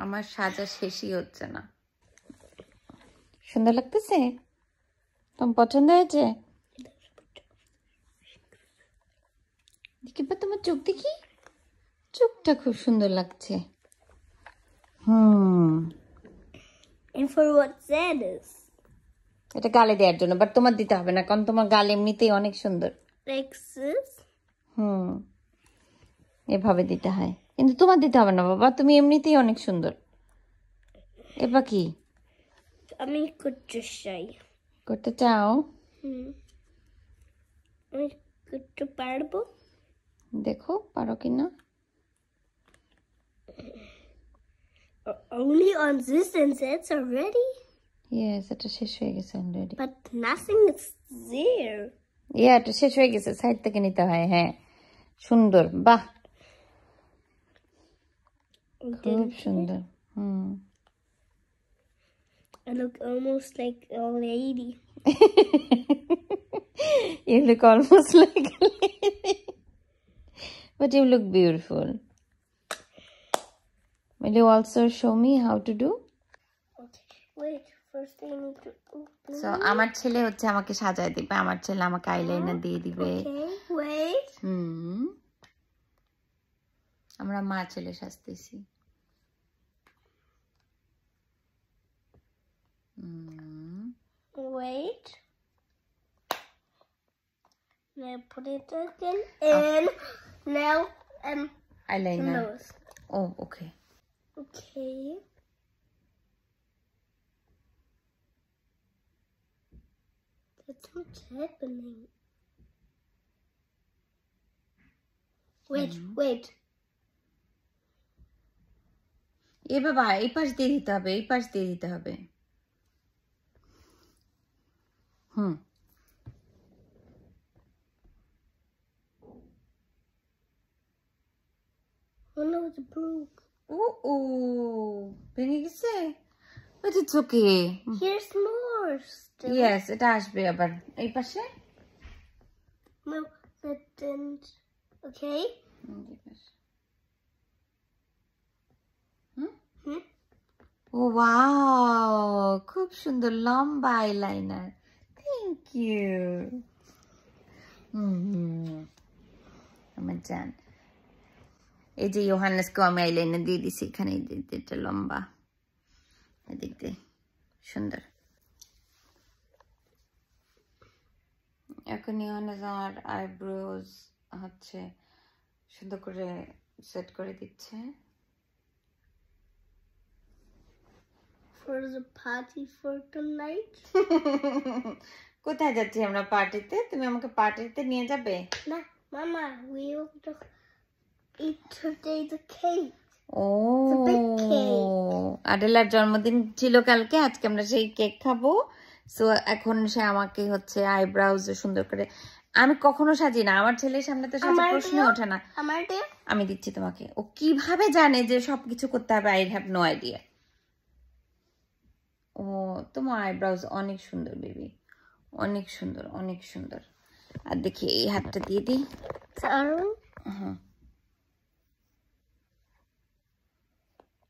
আমার সাজা শেষই হচ্ছে না। সুন্দর লাগতেছে? তোমার পছন্দ হয়েছে? দেখি বা তোমার চোখ দেখি, চোখটা খুব সুন্দর লাগছে। And for what that is? এটা গালে দেওয়ার জন্য, বাট তোমার দিতে হবে না, কারণ তোমার গাল এমনিতেই অনেক সুন্দর। Like this? এভাবে দিতে হয়, কিন্তু তোমার দিতে হবে না বাবা, তুমি এমনিতেই অনেক সুন্দর। এবার কি আমি করতে চাই। করতে চাও? আমি করতে পারবো? দেখো পারো কিনা। Only on this and that's already? Yes, এটা শেষ হয়ে গেছে already. But nothing is there. এটা শেষ হয়ে গেছে, সাইড থেকে নিতে হয়। হ্যাঁ, সুন্দর, বাহ, খুব সুন্দর। I look almost like a lady. You look almost like a lady. But you look beautiful. Will you also show me how to do? Okay, wait. First I need to open. So, আমার ছেলে হচ্ছে আমাকে সাজায় দিবে, আমার ছেলে আমাকে eyeliner দিয়ে দিবে। Okay, wait. আমরা মা ছেলে সাজতেছি। Wait. Now put it again in. Now eyeliner. nose. Oh, okay. Okay. That's what's happening. Wait, wait. এ বাবা, এই পাশ দিয়ে দিতে হবে, এই পাশ দিয়ে দিতে হবে। Oh no, it's broke. ভেঙে গেছে? But it's okay. Here's more still. Yes, এটা আসবে আবার এই পাশে। No, that didn't. Okay. Oh wow, খুব সুন্দর লম্বা আইলাইনার। Thank you. আমার জান, এই যে ইয়োহানেসকে আমি আইলাইনার দিয়ে দিছি এখানে, এটা লম্বা, এদিক দিয়ে সুন্দর। এখন ইয়োহানেস আমার আইব্রোজ হচ্ছে সুন্দর করে সেট করে দিচ্ছে। For the party for tonight. কোথায় যাচ্ছি আমরা পার্টিতে? তুমি আমাকে পার্টিতে নিয়ে যাবে? না, Mama, we will eat today the cake. The big cake. আডেলার জন্মদিন ছিল কালকে, আজকে আমরা সেই কেক খাবো। সো এখন সে আমাকে হচ্ছে আইব্রাউজ সুন্দর করে, আমি কখনো সাজি না, আমার ছেলের সামনে তো সাজার প্রশ্ন ওঠে না। আমি দিচ্ছি তোমাকে। ও কিভাবে জানে যে সবকিছু করতে হবে? I have no idea. ও তোমার আইব্রাউজ অনেক সুন্দর বেবি, অনেক সুন্দর, অনেক সুন্দর। আর দেখি এই হাতটা দিয়ে দিই।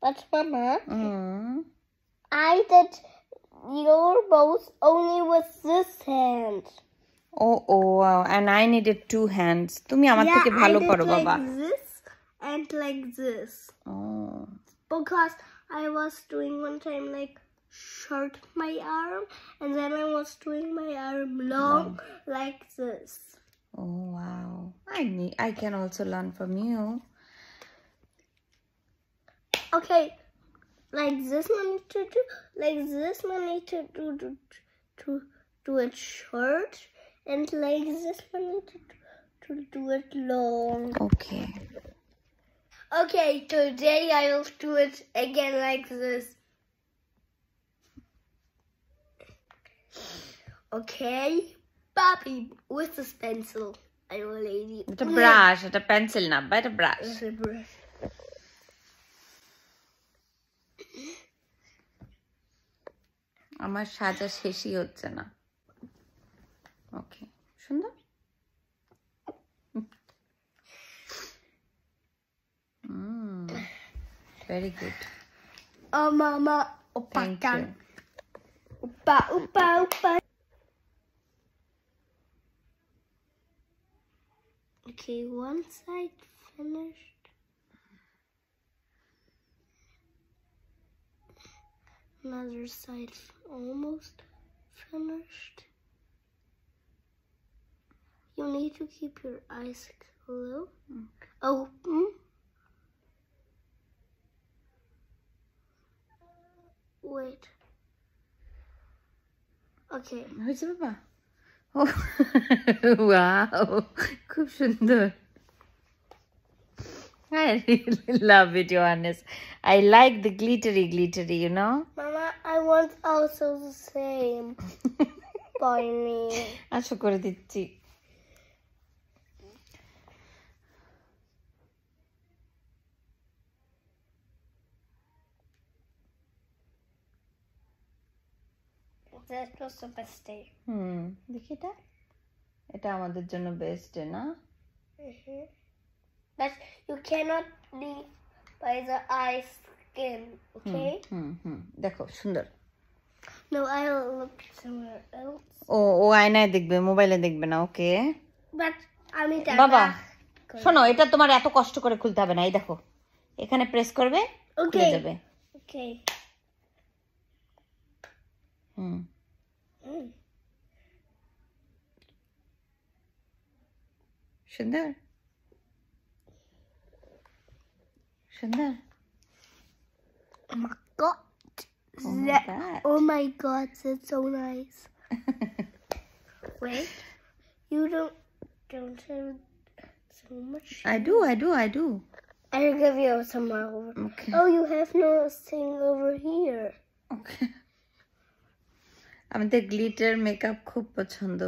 But Mama, I did your bows only with this hand. Oh wow, and I needed two hands. তুমি আমার থেকে ভালো পারো বাবা। Like this and like this. Oh. Because I was doing one time like short my arm, and then I was doing my arm long like this. Oh wow, I can also learn from you. Okay, like this one need to do, like this one need to do it short, and like this one need to do it long. Okay. Okay, today I will do it again like this. Okay, Bobby, with this pencil. I will lady. It's a brush, it's a pencil না, but a brush. It's a brush. আমার সাজা শেষই হচ্ছে না। ওকে, সুন্দর। Very good. Oh, Mama. Oppa, Thank gang. you. Oppa, oppa, oppa. Okay, one side finished. Another side almost finished. You need to keep your eyes closed. Open. Wait. Okay. হয়েছে বাবা? Oh, wow, খুব সুন্দর. I really love it, Johannes. I like the glittery, you know? Mama, I want also the same. By me. আশা করে দিচ্ছি. That was the best day. দেখি এটা? এটা আমাদের জন্য বেস্ট ডে না? But you cannot leave by the eye skin, okay? দেখো সুন্দর. No, I'll look somewhere else. ও আয়নায় দেখবে, মোবাইলে দেখবে না, ওকে? But আমি বাবা শোনো, এটা তোমার এত কষ্ট করে খুলতে হবে না, এই দেখো এখানে প্রেস করবে, খুলে যাবে. Okay. সুন্দর সুন্দর. Oh my god. Oh my god, that's so nice. Wait, you don't have so much. I do. I'll give you some more. Okay. Oh, you have no thing over here. Okay. আমাদের glitter makeup খুব পছন্দ.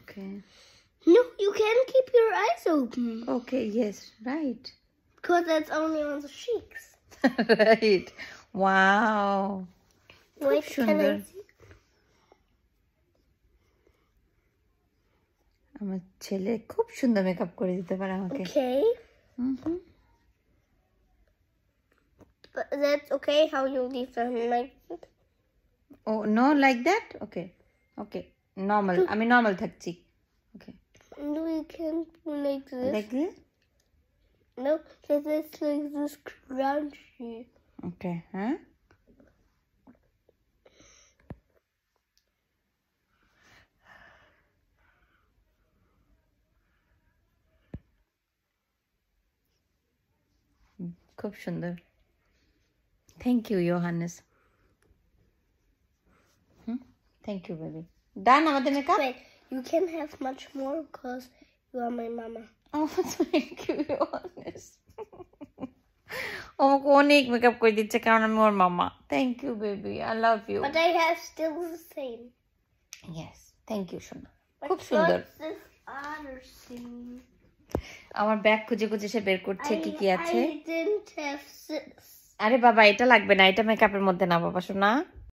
Okay. No, you can keep your eyes open. Okay, yes, right. Because that's only on the cheeks. Right. Wow. Wait, can I see? আমার ছেলে খুব সুন্দর makeup করে দিতে পারে আমাকে. Okay. But that's okay how you leave them like that. Oh, no, like that? Okay. Normal. আমি normal থাকছি. Okay. No, you can like this. Like this? No, because it's like this crunchy. Okay, huh? খুব সুন্দর. Thank you, Johannes. Thank you, baby. Done আমাদের makeup? Wait, you can have much more because you are my mama. Oh, thank you, Johannes. আমাকে অনেক makeup করে দিচ্ছে কারণ আমি ওর মামা. Thank you, baby. I love you. But I have still the same. Yes, thank you, সোনা. But খুব সুন্দর. what's this other thing? আমার ব্যাগ খুঁজে খুঁজে সে বের করছে কি আছে. I didn't have this. আরে বাবা এটা লাগবে না, এটা মেকআপের মধ্যে না বাবা সোনা.